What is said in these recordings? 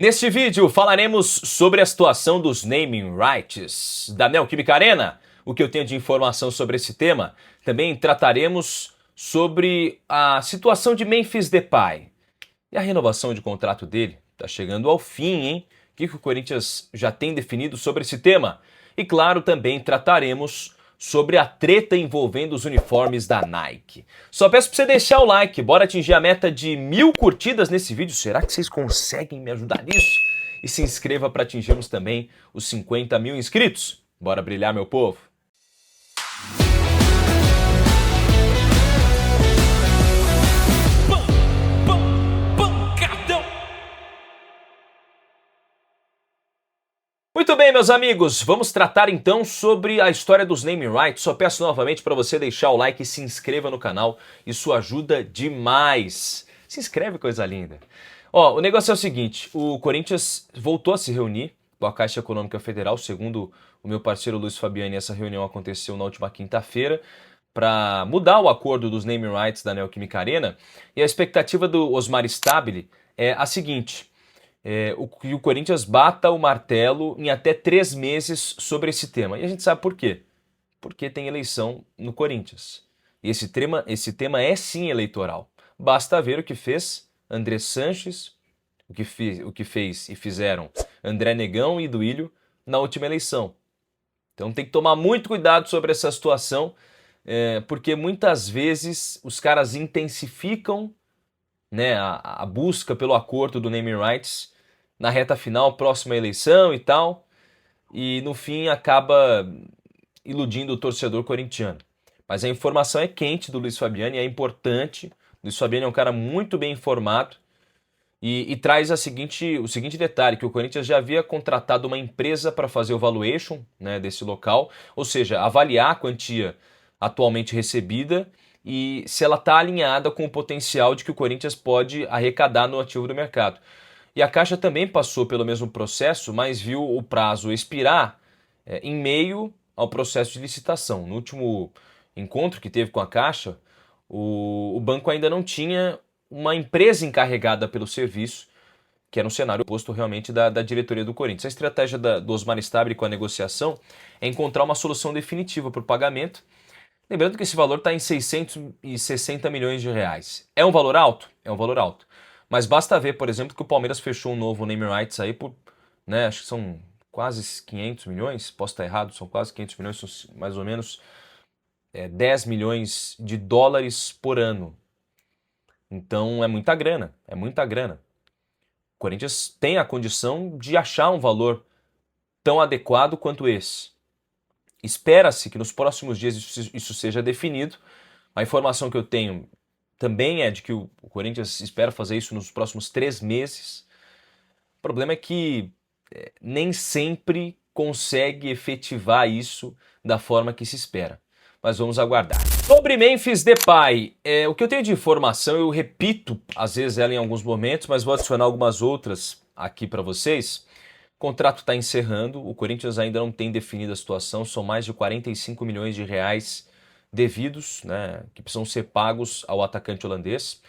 Neste vídeo falaremos sobre a situação dos naming rights da Neoquímica Arena, o que eu tenho de informação sobre esse tema. Também trataremos sobre a situação de Memphis Depay e a renovação de contrato dele. Está chegando ao fim, hein? O que o Corinthians já tem definido sobre esse tema? E claro, também trataremos sobre a treta envolvendo os uniformes da Nike. Só peço para você deixar o like, bora atingir a meta de 1000 curtidas nesse vídeo. Será que vocês conseguem me ajudar nisso? E se inscreva para atingirmos também os 50 mil inscritos. Bora brilhar, meu povo! Muito bem, meus amigos, vamos tratar então sobre a história dos naming rights. Só peço novamente para você deixar o like e se inscreva no canal, isso ajuda demais. Se inscreve, coisa linda. Ó, o negócio é o seguinte, o Corinthians voltou a se reunir com a Caixa Econômica Federal, segundo o meu parceiro Luiz Fabiani, essa reunião aconteceu na última quinta-feira, para mudar o acordo dos naming rights da Neoquímica Arena, e a expectativa do Osmar Stabile é a seguinte: que o Corinthians bata o martelo em até 3 meses sobre esse tema. E a gente sabe por quê. Porque tem eleição no Corinthians. E esse tema é sim eleitoral. Basta ver o que fez André Sanches, o que fez e fizeram André Negão e Duílio na última eleição. Então tem que tomar muito cuidado sobre essa situação, porque muitas vezes os caras intensificam, né, a busca pelo acordo do naming rights na reta final, próxima eleição e tal, e no fim acaba iludindo o torcedor corintiano. Mas a informação é quente do Luiz Fabiani, é importante. O Luiz Fabiani é um cara muito bem informado e traz o seguinte detalhe, que o Corinthians já havia contratado uma empresa para fazer o valuation, né, desse local, ou seja, avaliar a quantia atualmente recebida e se ela está alinhada com o potencial de que o Corinthians pode arrecadar no ativo do mercado. E a Caixa também passou pelo mesmo processo, mas viu o prazo expirar em meio ao processo de licitação. No último encontro que teve com a Caixa, o banco ainda não tinha uma empresa encarregada pelo serviço, que era um cenário oposto realmente da diretoria do Corinthians. A estratégia do Osmar Stabile com a negociação é encontrar uma solução definitiva para o pagamento. Lembrando que esse valor está em 660 milhões de reais. É um valor alto? É um valor alto. Mas basta ver, por exemplo, que o Palmeiras fechou um novo naming rights aí por, né, acho que são quase 500 milhões, posso estar errado, são quase 500 milhões, são mais ou menos 10 milhões de dólares por ano. Então é muita grana, é muita grana. O Corinthians tem a condição de achar um valor tão adequado quanto esse. Espera-se que nos próximos dias isso seja definido. A informação que eu tenho também é de que o Corinthians espera fazer isso nos próximos 3 meses. O problema é que nem sempre consegue efetivar isso da forma que se espera. Mas vamos aguardar. Sobre Memphis Depay, o que eu tenho de informação, eu repito às vezes ela em alguns momentos, mas vou adicionar algumas outras aqui para vocês. O contrato está encerrando, o Corinthians ainda não tem definido a situação, são mais de 45 milhões de reais devidos, né, que precisam ser pagos ao atacante holandês.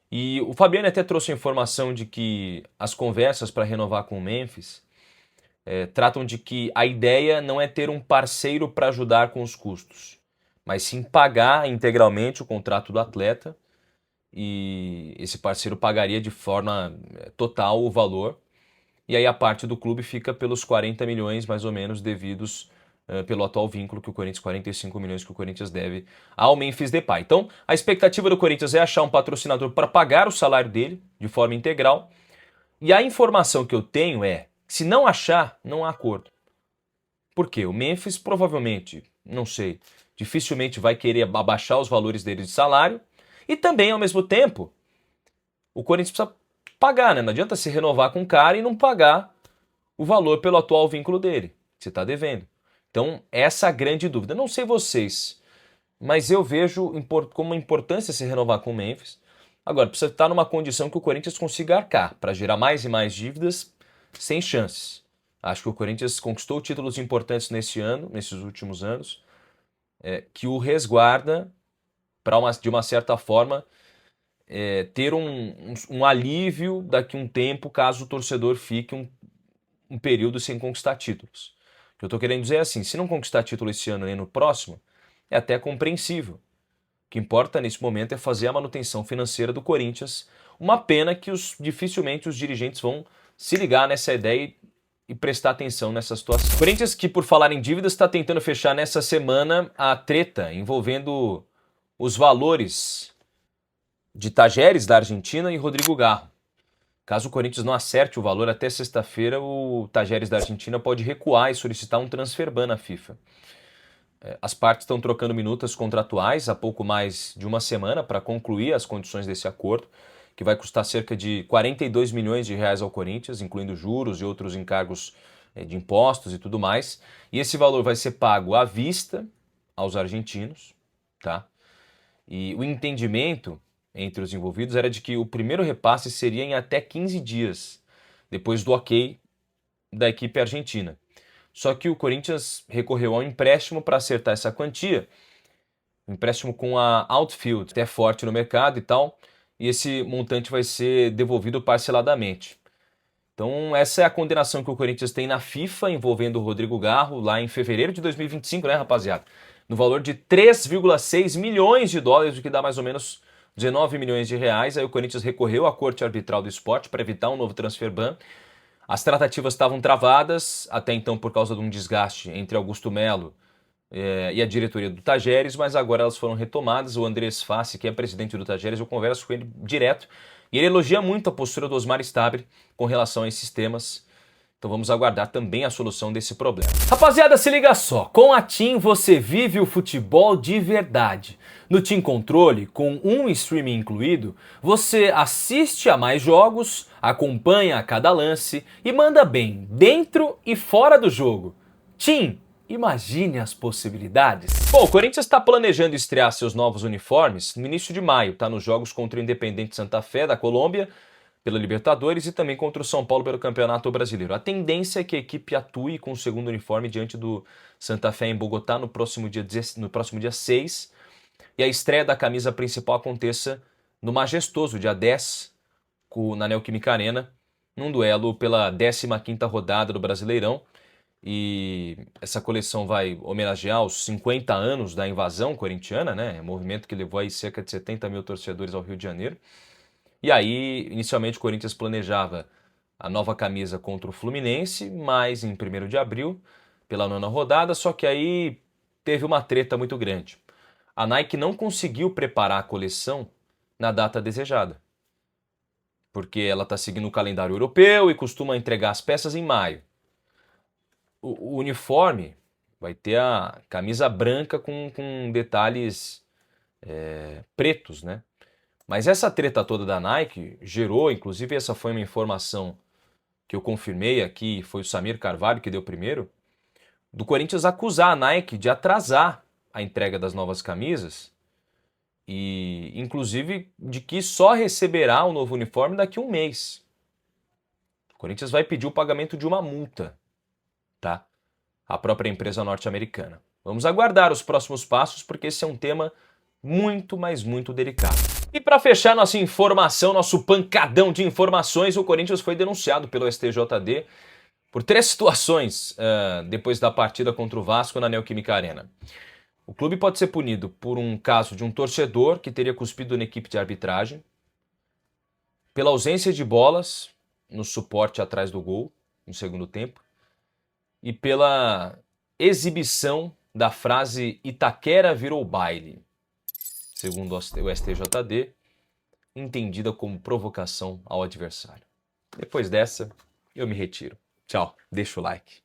E o Fabiano até trouxe a informação de que as conversas para renovar com o Memphis tratam de que a ideia não é ter um parceiro para ajudar com os custos, mas sim pagar integralmente o contrato do atleta, e esse parceiro pagaria de forma total o valor, e aí a parte do clube fica pelos 40 milhões mais ou menos devidos pelo atual vínculo que o Corinthians, 45 milhões que o Corinthians deve ao Memphis Depay. Então, a expectativa do Corinthians é achar um patrocinador para pagar o salário dele de forma integral. E a informação que eu tenho é que se não achar, não há acordo. Por quê? O Memphis provavelmente, não sei, dificilmente vai querer abaixar os valores dele de salário. E também, ao mesmo tempo, o Corinthians precisa pagar, né? Não adianta se renovar com o cara e não pagar o valor pelo atual vínculo dele, que você está devendo. Então, essa é a grande dúvida. Não sei vocês, mas eu vejo como uma importância se renovar com o Memphis. Agora, precisa estar numa condição que o Corinthians consiga arcar, para gerar mais e mais dívidas sem chances. Acho que o Corinthians conquistou títulos importantes nesses últimos anos, que o resguarda para, de uma certa forma, ter um alívio daqui a um tempo, caso o torcedor fique um período sem conquistar títulos. O que eu estou querendo dizer é assim, se não conquistar título esse ano nem no próximo, é até compreensível. O que importa nesse momento é fazer a manutenção financeira do Corinthians. Uma pena que dificilmente os dirigentes vão se ligar nessa ideia e prestar atenção nessa situação. O Corinthians, que por falar em dívidas, está tentando fechar nessa semana a treta envolvendo os valores de Tajeres, da Argentina, e Rodrigo Garro. Caso o Corinthians não acerte o valor até sexta-feira, o Tajeres da Argentina pode recuar e solicitar um transfer ban na FIFA. As partes estão trocando minutas contratuais há pouco mais de uma semana para concluir as condições desse acordo, que vai custar cerca de 42 milhões de reais ao Corinthians, incluindo juros e outros encargos de impostos e tudo mais. E esse valor vai ser pago à vista aos argentinos, tá? E o entendimento entre os envolvidos era de que o primeiro repasse seria em até 15 dias, depois do ok da equipe argentina. Só que o Corinthians recorreu ao empréstimo para acertar essa quantia, um empréstimo com a Outfield, até forte no mercado e tal, e esse montante vai ser devolvido parceladamente. Então essa é a condenação que o Corinthians tem na FIFA envolvendo o Rodrigo Garro lá em fevereiro de 2025, né, rapaziada? No valor de 3,6 milhões de dólares, o que dá mais ou menos 19 milhões de reais. Aí o Corinthians recorreu à Corte Arbitral do Esporte para evitar um novo transfer ban. As tratativas estavam travadas, até então por causa de um desgaste entre Augusto Melo e a diretoria do Tajeres, mas agora elas foram retomadas. O Andrés Fassi, que é presidente do Tajeres, eu converso com ele direto, e ele elogia muito a postura do Osmar Stabile com relação a esses temas. Então vamos aguardar também a solução desse problema. Rapaziada, se liga só, com a TIM você vive o futebol de verdade. No TIM Controle, com um streaming incluído, você assiste a mais jogos, acompanha a cada lance e manda bem dentro e fora do jogo. TIM, imagine as possibilidades. Bom, o Corinthians está planejando estrear seus novos uniformes no início de maio, tá? Nos jogos contra o Independiente Santa Fé da Colômbia, pela Libertadores, e também contra o São Paulo pelo Campeonato Brasileiro. A tendência é que a equipe atue com o segundo uniforme diante do Santa Fé em Bogotá no próximo dia 6, e a estreia da camisa principal aconteça no majestoso dia 10, na Neoquímica Arena, num duelo pela 15ª rodada do Brasileirão. E essa coleção vai homenagear os 50 anos da invasão corintiana, né? Um movimento que levou aí cerca de 70 mil torcedores ao Rio de Janeiro. E aí, inicialmente, o Corinthians planejava a nova camisa contra o Fluminense, mas em 1º de abril, pela 9ª rodada, só que aí teve uma treta muito grande. A Nike não conseguiu preparar a coleção na data desejada, porque ela está seguindo o calendário europeu e costuma entregar as peças em maio. O uniforme vai ter a camisa branca com detalhes pretos, né? Mas essa treta toda da Nike gerou, inclusive essa foi uma informação que eu confirmei aqui, foi o Samir Carvalho que deu primeiro, do Corinthians acusar a Nike de atrasar a entrega das novas camisas e, inclusive, de que só receberá o novo uniforme daqui a um mês. O Corinthians vai pedir o pagamento de uma multa, tá? A própria empresa norte-americana. Vamos aguardar os próximos passos, porque esse é um tema muito, mas muito delicado. E para fechar nossa informação, nosso pancadão de informações, o Corinthians foi denunciado pelo STJD por 3 situações depois da partida contra o Vasco na Neoquímica Arena. O clube pode ser punido por um caso de um torcedor que teria cuspido na equipe de arbitragem, pela ausência de bolas no suporte atrás do gol, no segundo tempo, e pela exibição da frase "Itaquera virou baile", segundo o STJD, entendida como provocação ao adversário. Depois dessa, eu me retiro. Tchau, deixa o like.